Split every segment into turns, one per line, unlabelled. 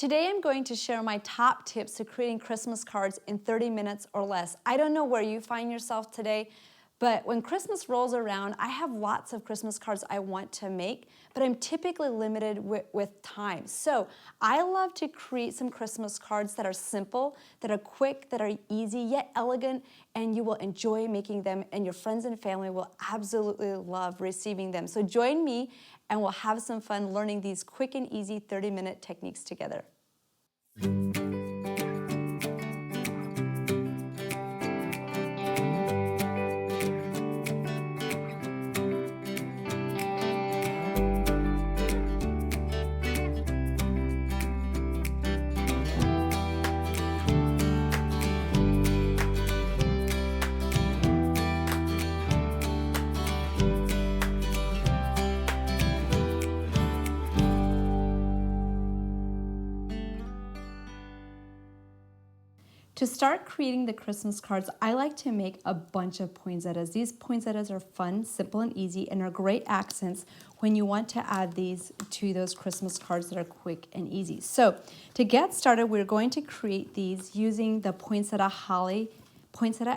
Today I'm going to share my top tips to creating Christmas cards in 30 minutes or less. I don't know where you find yourself today, but when Christmas rolls around, I have lots of Christmas cards I want to make, but I'm typically limited with time. So I love to create some Christmas cards that are simple, that are quick, that are easy, yet elegant, and you will enjoy making them, and your friends and family will absolutely love receiving them. So join me, and we'll have some fun learning these quick and easy 30-minute techniques together. To start creating the Christmas cards, I like to make a bunch of poinsettias. These poinsettias are fun, simple, and easy, and are great accents when you want to add these to those Christmas cards that are quick and easy. So to get started, we're going to create these using the poinsettia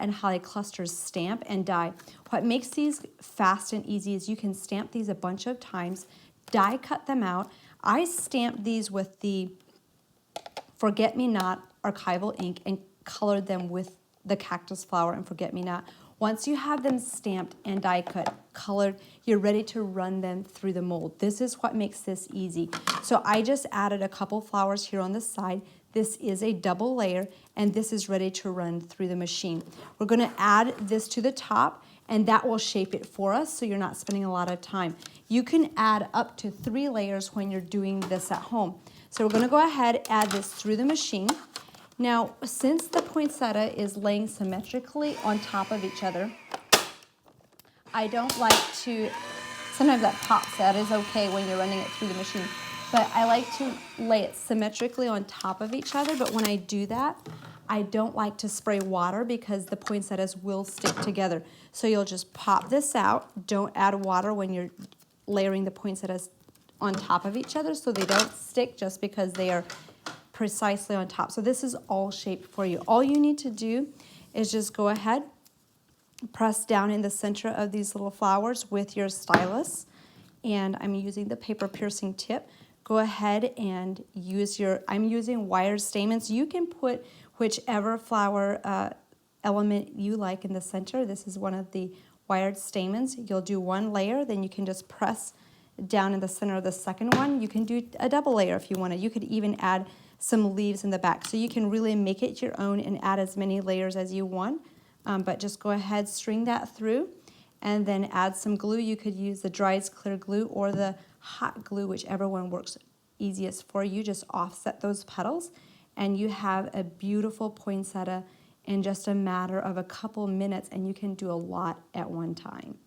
and holly clusters stamp and die. What makes these fast and easy is you can stamp these a bunch of times, die cut them out. I stamped these with the Forget-Me-Not archival ink and colored them with the cactus flower and forget-me-not. Once you have them stamped and die cut, colored, you're ready to run them through the mold. This is what makes this easy. So I just added a couple flowers here on the side. This is a double layer, and this is ready to run through the machine. We're going to add this to the top, and that will shape it for us so you're not spending a lot of time. You can add up to 3 layers when you're doing this at home. So we're going to go ahead, add this through the machine. Now, since the poinsettia is laying symmetrically on top of each other, I don't like to, sometimes that pops, that is okay when you're running it through the machine, but I like to lay it symmetrically on top of each other, but when I do that, I don't like to spray water because the poinsettias will stick together. So you'll just pop this out. Don't add water when you're layering the poinsettias on top of each other so they don't stick just because they are precisely on top. So this is all shaped for you. All you need to do is just go ahead, press down in the center of these little flowers with your stylus, and I'm using the paper piercing tip. Go ahead and use I'm using wired stamens. You can put whichever flower element you like in the center. This is one of the wired stamens. You'll do one layer, then you can just press down in the center of the second one. You can do a double layer if you want to. You could even add some leaves in the back. So you can really make it your own and add as many layers as you want. But just go ahead, string that through, and then add some glue. You could use the dried clear glue or the hot glue, whichever one works easiest for you. Just offset those petals, and you have a beautiful poinsettia in just a matter of a couple minutes, and you can do a lot at one time.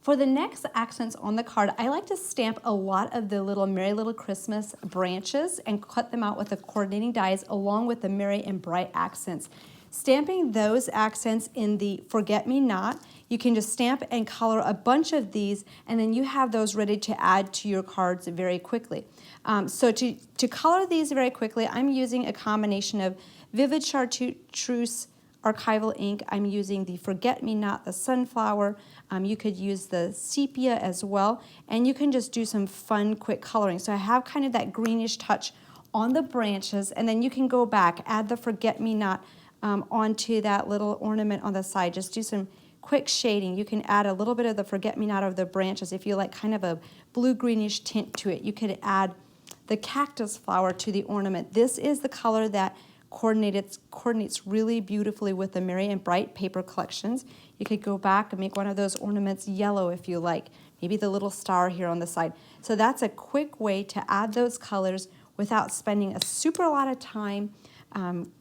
For the next accents on the card, I like to stamp a lot of the little Merry Little Christmas branches and cut them out with the coordinating dies along with the merry and bright accents. Stamping those accents in the Forget-Me-Not, you can just stamp and color a bunch of these, and then you have those ready to add to your cards very quickly. So to color these very quickly, I'm using a combination of Vivid Chartreuse archival ink. I'm using the Forget-Me-Not, the sunflower. You could use the sepia as well, and you can just do some fun, quick coloring. So I have kind of that greenish touch on the branches, and then you can go back, add the Forget-Me-Not onto that little ornament on the side. Just do some quick shading. You can add a little bit of the Forget-Me-Not of the branches if you like kind of a blue-greenish tint to it. You could add the cactus flower to the ornament. This is the color that coordinates really beautifully with the Merry and Bright paper collections. You could go back and make one of those ornaments yellow if you like, maybe the little star here on the side. So that's a quick way to add those colors without spending a super lot of time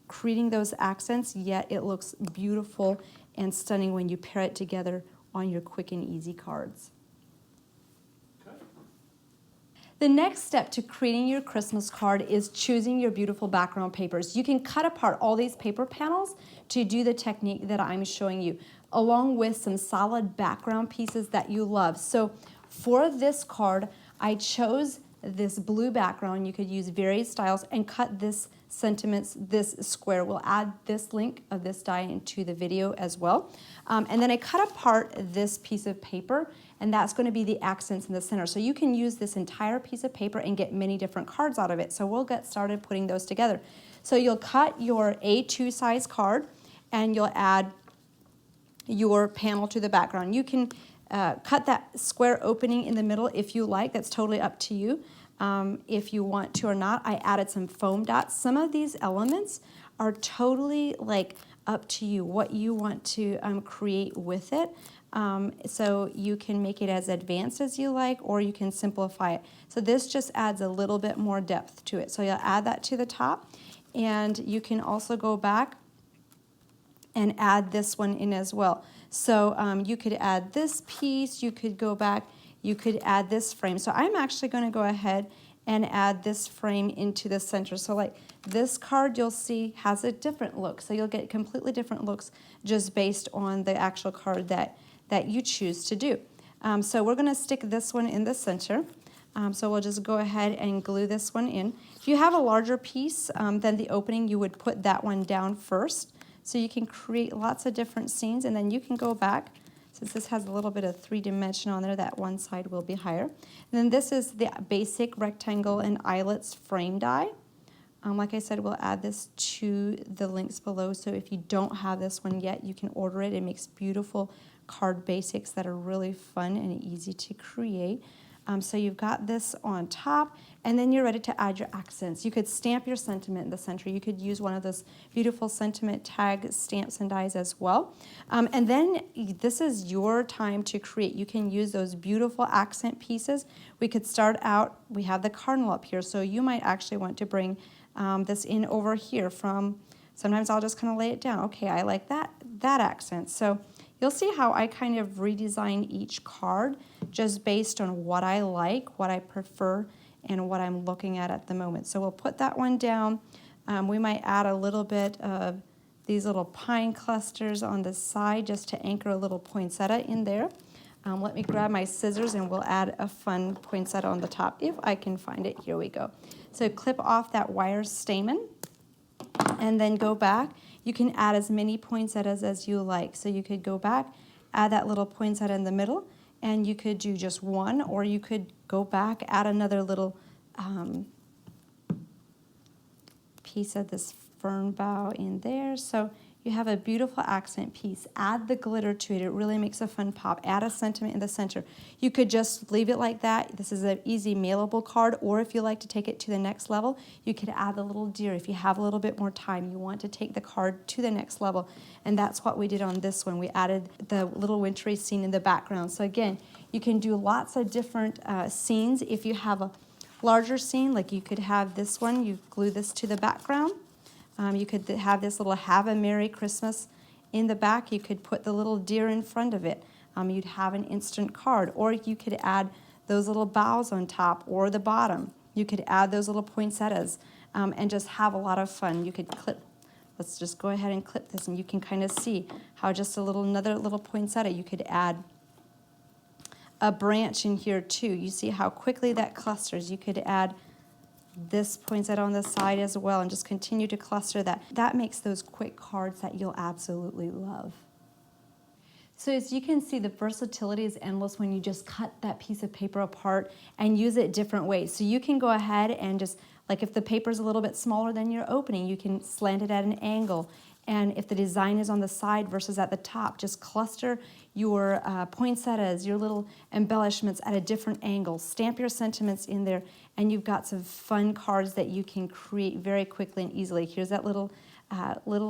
creating those accents, yet it looks beautiful and stunning when you pair it together on your quick and easy cards. The next step to creating your Christmas card is choosing your beautiful background papers. You can cut apart all these paper panels to do the technique that I'm showing you, along with some solid background pieces that you love. So for this card, I chose this blue background. You could use various styles and cut this sentiments, this square. We'll add this link of this die into the video as well. And then I cut apart this piece of paper, and that's going to be the accents in the center. So you can use this entire piece of paper and get many different cards out of it. So we'll get started putting those together. So you'll cut your A2 size card, and you'll add your panel to the background. You can cut that square opening in the middle if you like. That's totally up to you. If you want to or not. I added some foam dots. Some of these elements are totally like up to you, what you want to create with it. So you can make it as advanced as you like, or you can simplify it. So this just adds a little bit more depth to it. So you'll add that to the top, and you can also go back and add this one in as well. So you could add this piece, you could go back, you could add this frame. So I'm actually going to go ahead and add this frame into the center. So like this card, you'll see has a different look. So you'll get completely different looks just based on the actual card that you choose to do. So we're going to stick this one in the center. So we'll just go ahead and glue this one in. If you have a larger piece than the opening, you would put that one down first. So you can create lots of different scenes, and then you can go back. Since this has a little bit of 3-dimension on there, that one side will be higher. And then this is the basic rectangle and eyelets frame die. Like I said, we'll add this to the links below. So if you don't have this one yet, you can order it. It makes beautiful card basics that are really fun and easy to create. So you've got this on top, and then you're ready to add your accents. You could stamp your sentiment in the center. You could use one of those beautiful sentiment tag stamps and dies as well. And then this is your time to create. You can use those beautiful accent pieces. We could start out, we have the cardinal up here, so you might actually want to bring this in over here from, sometimes I'll just kind of lay it down. Okay, I like that accent. So you'll see how I kind of redesign each card just based on what I like, what I prefer, and what I'm looking at the moment. So we'll put that one down. We might add a little bit of these little pine clusters on the side just to anchor a little poinsettia in there. Let me grab my scissors and we'll add a fun poinsettia on the top if I can find it. Here we go. So clip off that wire stamen and then go back. You can add as many poinsettias as you like. So you could go back, add that little poinsettia in the middle, and you could do just one, or you could go back, add another little piece of this fern bough in there. So you have a beautiful accent piece. Add the glitter to it. It really makes a fun pop. Add a sentiment in the center. You could just leave it like that. This is an easy mailable card, or if you like to take it to the next level, you could add the little deer. If you have a little bit more time, you want to take the card to the next level, and that's what we did on this one. We added the little wintry scene in the background. So again, you can do lots of different scenes. If you have a larger scene, like you could have this one, you glue this to the background. You could have this little "Have a Merry Christmas" in the back. You could put the little deer in front of it. You'd have an instant card, or you could add those little boughs on top or the bottom. You could add those little poinsettias and just have a lot of fun. You could clip. Let's just go ahead and clip this, and you can kind of see how just another little poinsettia. You could add a branch in here too. You see how quickly that clusters. You could add this poinsettia on the side as well and just continue to cluster that. That makes those quick cards that you'll absolutely love. So as you can see, the versatility is endless when you just cut that piece of paper apart and use it different ways. So you can go ahead and just, like if the paper's a little bit smaller than your opening, you can slant it at an angle. And if the design is on the side versus at the top, just cluster your poinsettias, your little embellishments at a different angle. Stamp your sentiments in there, and you've got some fun cards that you can create very quickly and easily. Here's that little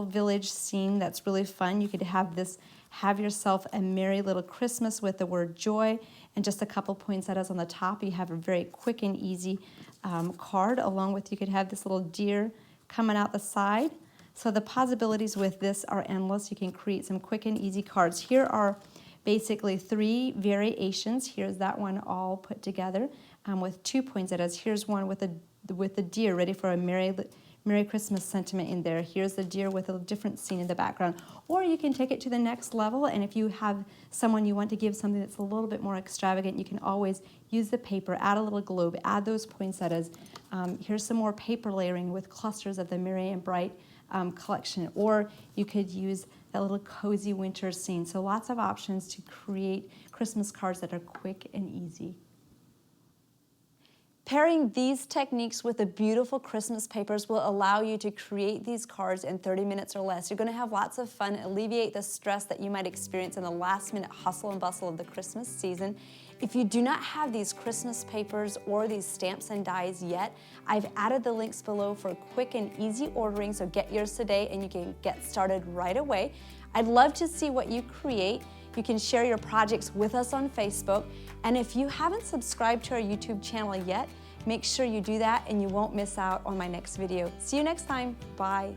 village scene that's really fun. You could have this, have yourself a merry little Christmas with the word joy and just a couple poinsettias on the top. You have a very quick and easy card, along with you could have this little deer coming out the side. So the possibilities with this are endless. You can create some quick and easy cards. Here are basically 3 variations. Here's that one all put together with 2 poinsettias. Here's one with a deer ready for a merry Merry Christmas sentiment in there. Here's the deer with a different scene in the background. Or you can take it to the next level, and if you have someone you want to give something that's a little bit more extravagant, you can always use the paper, add a little globe, add those poinsettias. Here's some more paper layering with clusters of the Merry and Bright collection. Or you could use that little cozy winter scene. So lots of options to create Christmas cards that are quick and easy. Pairing these techniques with the beautiful Christmas papers will allow you to create these cards in 30 minutes or less. You're going to have lots of fun, alleviate the stress that you might experience in the last-minute hustle and bustle of the Christmas season. If you do not have these Christmas papers or these stamps and dies yet, I've added the links below for quick and easy ordering, so get yours today and you can get started right away. I'd love to see what you create. You can share your projects with us on Facebook. And if you haven't subscribed to our YouTube channel yet, make sure you do that and you won't miss out on my next video. See you next time. Bye.